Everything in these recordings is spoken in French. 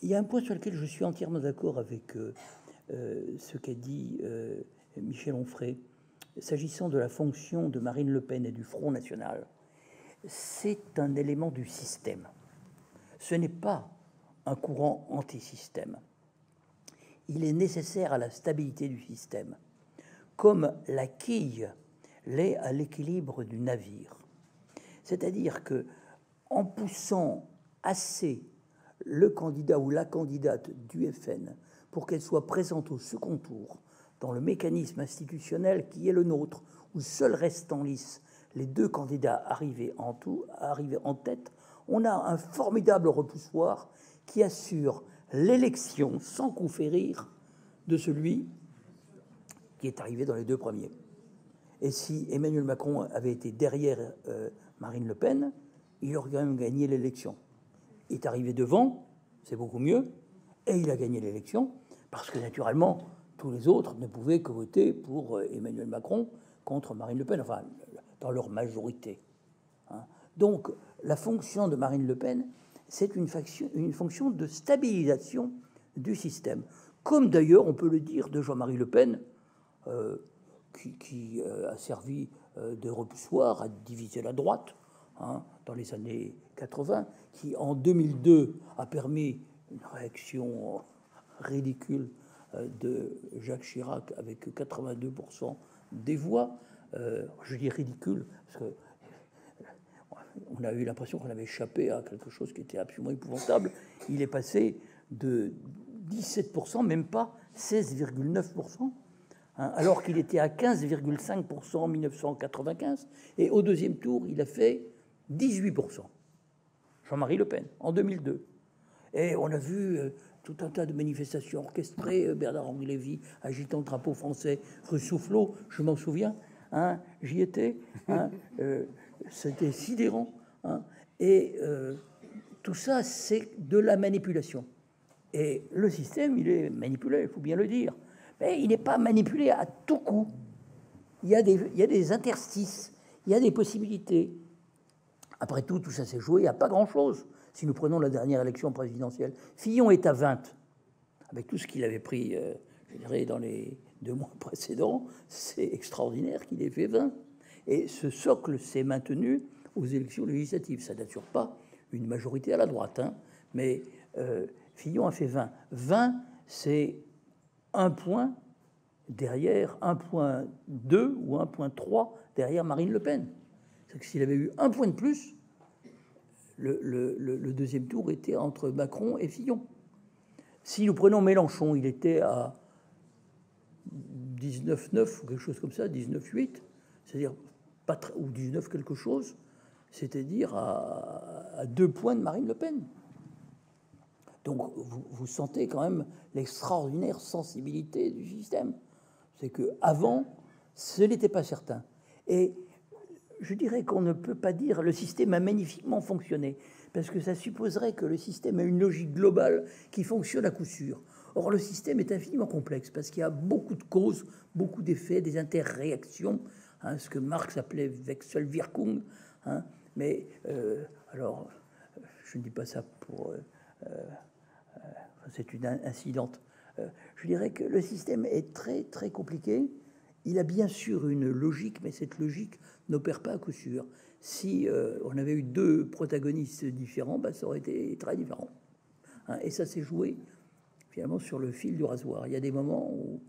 il y a un point sur lequel je suis entièrement d'accord avec ce qu'a dit Michel Onfray, s'agissant de la fonction de Marine Le Pen et du Front National. C'est un élément du système. Ce n'est pas un courant anti-système. Il est nécessaire à la stabilité du système, comme la quille l'est à l'équilibre du navire. C'est-à-dire que, en poussant assez le candidat ou la candidate du FN pour qu'elle soit présente au second tour dans le mécanisme institutionnel qui est le nôtre, où seuls restent en lice les deux candidats arrivés en tête, on a un formidable repoussoir qui assure l'élection sans coup férir de celui qui est arrivé dans les deux premiers. Et si Emmanuel Macron avait été derrière Marine Le Pen, il aurait quand même gagné l'élection. Il est arrivé devant, c'est beaucoup mieux, et il a gagné l'élection, parce que naturellement, tous les autres ne pouvaient que voter pour Emmanuel Macron contre Marine Le Pen, enfin, dans leur majorité. Donc, la fonction de Marine Le Pen, c'est une fonction de stabilisation du système. Comme d'ailleurs, on peut le dire de Jean-Marie Le Pen, qui a servi de repoussoir à diviser la droite dans les années 80, qui en 2002 a permis une réaction ridicule de Jacques Chirac avec 82% des voix. Je dis ridicule parce que on a eu l'impression qu'on avait échappé à quelque chose qui était absolument épouvantable. Il est passé de 17%, même pas 16,9%, alors qu'il était à 15,5% en 1995. Et au deuxième tour, il a fait 18%. Jean-Marie Le Pen, en 2002. Et on a vu tout un tas de manifestations orchestrées, Bernard-Henri Lévy agitant le drapeau français rue Soufflot, je m'en souviens, j'y étais, c'était sidérant. Et tout ça, c'est de la manipulation. Et le système, il est manipulé, il faut bien le dire. Mais il n'est pas manipulé à tout coup. Il y a des interstices, il y a des possibilités. Après tout, tout ça s'est joué à pas grand-chose. Si nous prenons la dernière élection présidentielle, Fillon est à 20, avec tout ce qu'il avait pris, je dirais, dans les 2 mois précédents, c'est extraordinaire qu'il ait fait 20. Et ce socle s'est maintenu aux élections législatives. Ça n'assure pas une majorité à la droite, mais Fillon a fait 20. 20, c'est 1 point derrière 1,2 ou 1,3 derrière Marine Le Pen. C'est que s'il avait eu 1 point de plus, le deuxième tour était entre Macron et Fillon. Si nous prenons Mélenchon, il était à 19,9 ou quelque chose comme ça, 19,8, c'est-à-dire pas ou 19 quelque chose, c'est-à-dire à 2 points de Marine Le Pen. Donc vous sentez quand même l'extraordinaire sensibilité du système. C'est qu'avant, ce n'était pas certain. Et je dirais qu'on ne peut pas dire le système a magnifiquement fonctionné, parce que ça supposerait que le système a une logique globale qui fonctionne à coup sûr. Or, le système est infiniment complexe, parce qu'il y a beaucoup de causes, beaucoup d'effets, des interréactions, ce que Marx appelait Wechselwirkung. Mais, alors, je ne dis pas ça pour... c'est une incidente. Je dirais que le système est très, très compliqué. Il a bien sûr une logique, mais cette logique n'opère pas à coup sûr. Si on avait eu 2 protagonistes différents, ça aurait été très différent. Et ça s'est joué finalement sur le fil du rasoir. Il y a des moments où...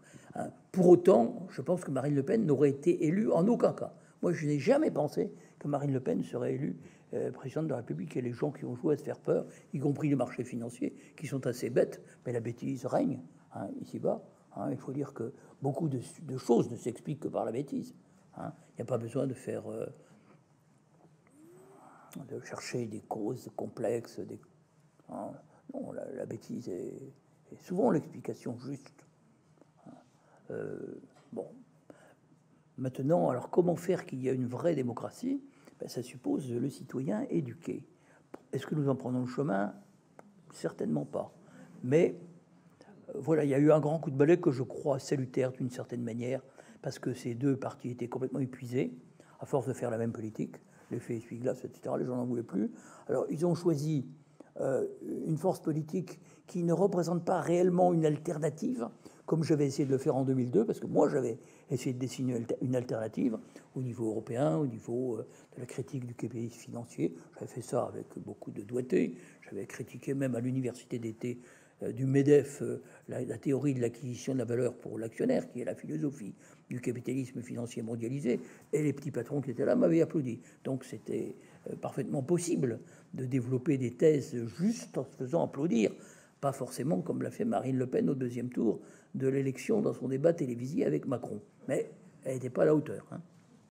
pour autant, je pense que Marine Le Pen n'aurait été élue en aucun cas. Moi, je n'ai jamais pensé que Marine Le Pen serait élue présidente de la République. Et les gens qui ont joué à se faire peur, y compris les marchés financiers, qui sont assez bêtes, mais la bêtise règne ici-bas. Il faut dire que beaucoup de choses ne s'expliquent que par la bêtise. Il n'y a pas besoin de faire... de chercher des causes complexes. Non, la bêtise est souvent l'explication juste. Bon. Maintenant, alors comment faire qu'il y ait une vraie démocratie? Ça suppose le citoyen éduqué. Est-ce que nous en prenons le chemin? Certainement pas. Mais voilà, il y a eu un grand coup de balai que je crois salutaire d'une certaine manière, parce que ces 2 partis étaient complètement épuisés, à force de faire la même politique, l'effet essuie-glace, etc. Les gens n'en voulaient plus. Alors, ils ont choisi une force politique qui ne représente pas réellement une alternative, comme j'avais essayé de le faire en 2002, parce que moi j'avais essayé de dessiner une alternative au niveau européen, au niveau de la critique du capitalisme financier. J'avais fait ça avec beaucoup de doigté. J'avais critiqué même à l'université d'été du MEDEF la théorie de l'acquisition de la valeur pour l'actionnaire, qui est la philosophie du capitalisme financier mondialisé, et les petits patrons qui étaient là m'avaient applaudi. Donc c'était parfaitement possible de développer des thèses juste en se faisant applaudir, pas forcément comme l'a fait Marine Le Pen au deuxième tour de l'élection dans son débat télévisé avec Macron. Mais elle n'était pas à la hauteur.